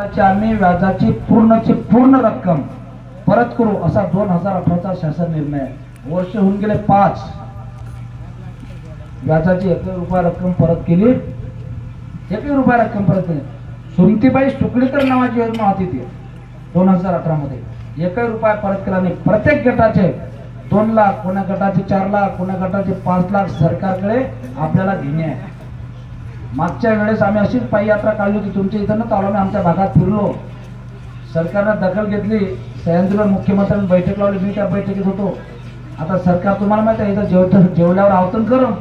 आम्ही व्याजाची पूर्ण रक्कम परत करू असा 2018चा शासन निर्णय. वर्ष होऊन गेले 5. व्याजाची 1 रुपया रक्कम परत केली. 1 रुपया रक्कम परत केली. सुमतीबाई सुकळीकर नावाची योजना होती ती 2018 मध्ये. 1 रुपया परत केला नाही. प्रत्येक गटाचे 2 लाख, कोणा गटाचे 4 लाख, कोणा गटाचे 5 लाख सरकारकडे आपल्याला घेणे आहे. मागच्या वेळेस आम्ही अशीच पाययात्रा काढली होती. तुमच्या इथं चालू आम्ही आमच्या भागात फिरलो. सरकारने दखल घेतली. सह्याद्रीवर मुख्यमंत्र्यांनी बैठक लावली. मी त्या बैठकीत होतो. आता सरकार तुम्हाला माहिती आहे इथं जेवल्यावर आवतन करून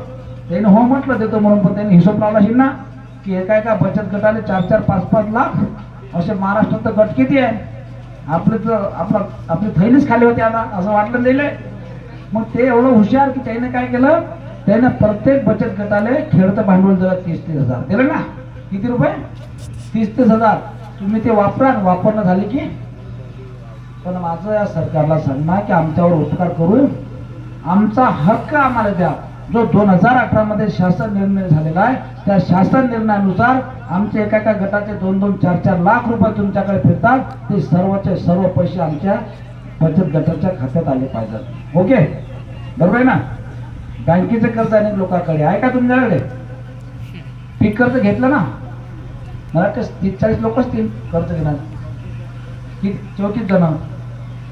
त्याने हो म्हटलं देतो म्हणून, पण त्यांनी हिशोब लावला असेल ना की एका बचत गटाले 4-4, 5-5 लाख असे महाराष्ट्रात तर गट किती आहे. आपली थैलीच खाली होती आता असं वाटलं दिलंय. मग ते एवढं हुशार की त्याने काय केलं, त्याने प्रत्येक बचत गटाले खेळतं भांडवल दिलं 30-30 हजार दिलं ना. किती रुपये? 30-30 हजार. तुम्ही ते वापरणं झाले की. पण माझं या सरकारला सांगणं की आमच्यावर उपकार करून आमचा हक्क आम्हाला द्या. जो 2018 मध्ये शासन निर्णय झालेला आहे त्या शासन निर्णयानुसार आमच्या एका गटाचे 2-2, 4-4 लाख रुपये तुमच्याकडे फिरतात. ते सर्वचे सर्व पैसे आमच्या बचत गटाच्या खात्यात आले पाहिजेत. ओके, बरोबर आहे ना. बँकेचं कर्ज अनेक लोकांकडे आहे का तुमच्याकडे? पीक कर्ज घेतलं ना. मला 30-40 लोकच कर्ज घेणार. 34 जण.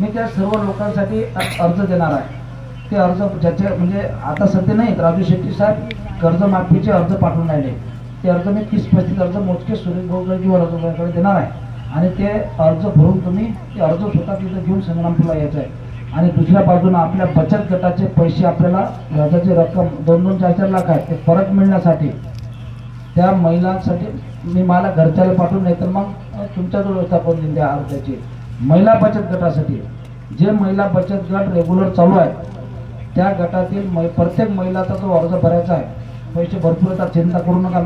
मी त्या सर्व लोकांसाठी अर्ज देणार आहे. ते अर्ज ज्याचे म्हणजे आता सध्या नाही, राजू शेट्टी साहेब कर्जमाफीचे अर्ज पाठवून राहिले. ते अर्ज मी 30-35 अर्ज मोजके सुरेश भाऊकडे देणार आहे. आणि ते अर्ज भरून तुम्ही ते अर्ज स्वतः तिथं घेऊन संग्रामपूरला यायचं आहे. आणि दुसऱ्या बाजूने आपल्या बचत गटाचे पैसे आपल्याला व्याजाची रक्कम 2-2, 4-4 लाख आहे ते परत मिळण्यासाठी त्या महिलांसाठी मी मला घरच्याला पाठवून, नाही तर मग तुमच्याजवळ व्यवस्था करून देईन. त्या अर्जाची महिला बचत गटासाठी जे महिला बचत गट रेग्युलर चालू आहे त्या गटातील प्रत्येक महिलाचा जो अर्ज भरायचा आहे. पैसे भरपूर येतात, चिंता करू नका.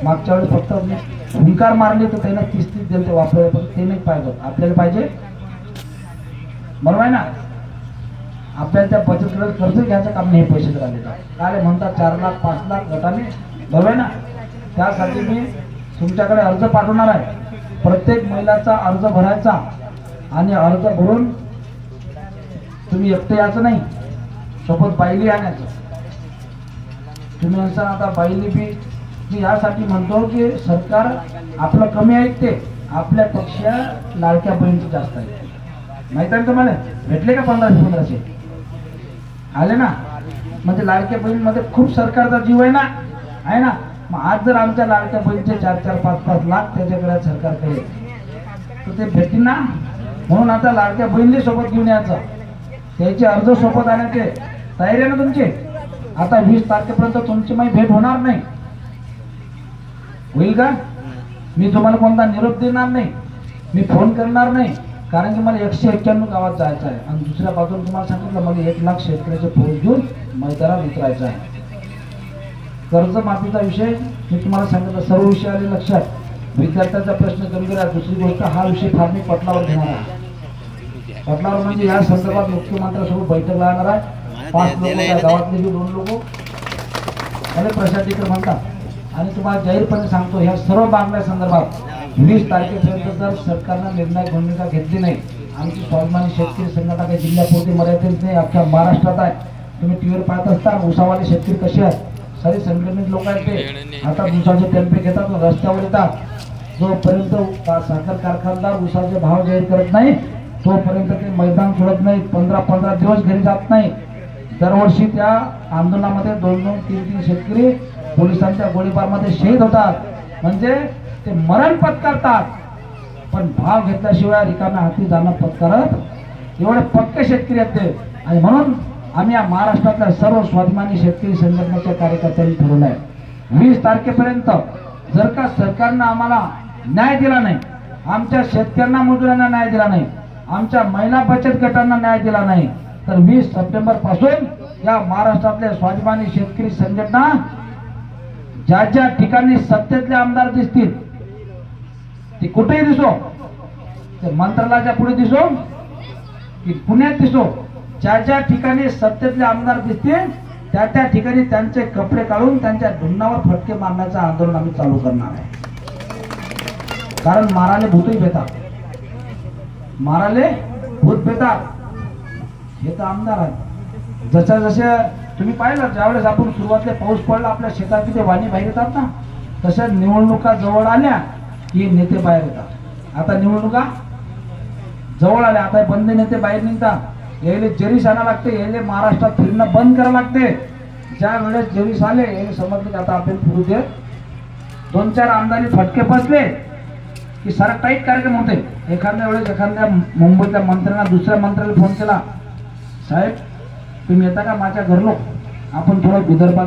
मागच्या वेळेस फक्त मी हुंकार मारली तर त्यांना 30-30 दिले ते वापरायला, पण ते नाही पाहिजे. आपल्याला पाहिजे, बरोबर आहे ना. आपल्याला त्या बचत गटात कर्ज घ्यायचं काम नाही. पैसे जर आले काय म्हणतात 4 लाख, 5 लाख गटाने, बरोबर आहे ना. त्यासाठी मी तुमच्याकडे अर्ज पाठवणार आहे. प्रत्येक महिलाचा अर्ज भरायचा आणि अर्ज भरून तुम्ही एकटे यायचं नाही, सोबत बाईली आणायचं. तुम्ही म्हणता आता बाईली बी मी यासाठी म्हणतो की सरकार आपलं कमी ऐकते, आपल्यापेक्षा लाडक्या बहिणीचं जास्त आहे. माहित आहे तुम्हाला? भेटले का 1500 आले ना. म्हणजे लाडक्या बहिणीमध्ये खूप सरकारचा जीव आहे ना. मग आज जर आमच्या लाडक्या बहिणीचे 4-4, 5-5 लाख त्याच्याकडे सरकारकडे तर ते भेटतील ना. म्हणून आता लाडक्या बहिणी सोबत घेऊन यायचं, त्याचे अर्ज सोबत आणायचे. तयारी आहे ना तुमची? आता 20 तारखेपर्यंत तुमची माझी भेट होणार नाही. होईल का? मी तुम्हाला कोणता निरोप देणार नाही, मी फोन करणार नाही. कारण की मला 191 गावात जायचं आहे. आणि दुसऱ्या बाजूला तुम्हाला सांगितलं मला 1 लाख शेतकऱ्याचे फौज घेऊन मैदानात उतरायचं आहे. कर्जमाफीचा विषय मी तुम्हाला सांगितलं. सर्व विषय आले लक्षात. विद्यार्थ्यांचा प्रश्न गंभीर आहे. दुसरी गोष्ट हा विषय फार मी पटलावर घेणार आहे. पटलावर म्हणजे या संदर्भात मुख्यमंत्र्यांसोबत बैठक लागणार आहे. 5 लोक गावातले 2 लोक त्याला प्रशाधिकारी म्हणतात. आणि तुम्हाला जाहीरपणे सांगतो ह्या सर्व मागण्या संदर्भात 20 तारखेपर्यंत जर सरकारनं निर्णायक भूमिका घेतली नाही, आमची स्वाभिमानी शेतकरी संघटना काही जिल्ह्यापुरती मर्यादित नाही, अख्ख्या महाराष्ट्रात आहे. तुम्ही टीव्हीवर पाहत असता उसावाले शेतकरी कसे आहेत. सारे संघटनित लोक आहेत. ते आता उसाचे टेम्पे घेतात, रस्त्यावर येतात. जोपर्यंत साखर कारखानदार उसाचे भाव जाहीर करत नाही तोपर्यंत ते मैदान सोडत नाही. 15-15 दिवस घरी जात नाही. दरवर्षी त्या आंदोलनामध्ये 2-2, 3-3 शेतकरी पोलिसांच्या गोळीबारमध्ये शहीद होतात. म्हणजे ते मरण पत्करतात, पण भाव घेतल्याशिवाय रिकाम्या हाती जाणं पत्करत एवढे पक्के शेतकरी आहेत ते. आणि म्हणून आम्ही या महाराष्ट्रातल्या सर्व स्वाभिमानी शेतकरी संघटनेच्या कार्यकर्त्यांनी ठरवलं आहे 20 तारखेपर्यंत जर का सरकारनं आम्हाला न्याय दिला नाही, आमच्या शेतकऱ्यांना मजुरांना न्याय दिला नाही, आमच्या महिला बचत गटांना न्याय दिला नाही, तर 20 सप्टेंबर पासून या महाराष्ट्रातल्या स्वाभिमानी शेतकरी संघटना ज्या ज्या ठिकाणी सत्तेतले आमदार दिसतील, ते कुठेही दिसो, ते मंत्रालयाच्या पुढे दिसो की पुण्यात दिसो, ज्या ज्या ठिकाणी सत्तेतले आमदार दिसतील त्या त्या ठिकाणी त्यांचे कपडे काढून त्यांच्या ढुंडावर फटके मारण्याचं आंदोलन आम्ही चालू करणार आहे. कारण माराले भूतही भेतात, माराले भूत भेतात. हे तर आमदार आहेत. जशा जशा तुम्ही पाहिलं ज्यावेळेस आपण सुरुवातीला पाऊस पडला आपल्या शेतात तिथे वाणी बाहेर येतात ना, तशा निवडणुका जवळ आल्या की नेते बाहेर येतात. आता निवडणुका जवळ आल्या, आता बंद नेते बाहेर निघतात. यायले जरीस आणा लागते, यायले महाराष्ट्रात फिरणं बंद करावं लागते. ज्या वेळेस जरीस आले यायले समजले की आता आपण फिरू दे. 2-4 आमदारी फटके बसले की सारा टाईट कार्यक्रम होते. एखाद्या वेळेस एखाद्या मुंबईतल्या मंत्र्यांना दुसऱ्या मंत्र्याला फोन केला, साहेब तुम्ही येता का माझ्या घरलो, आपण थोडं विदर्भात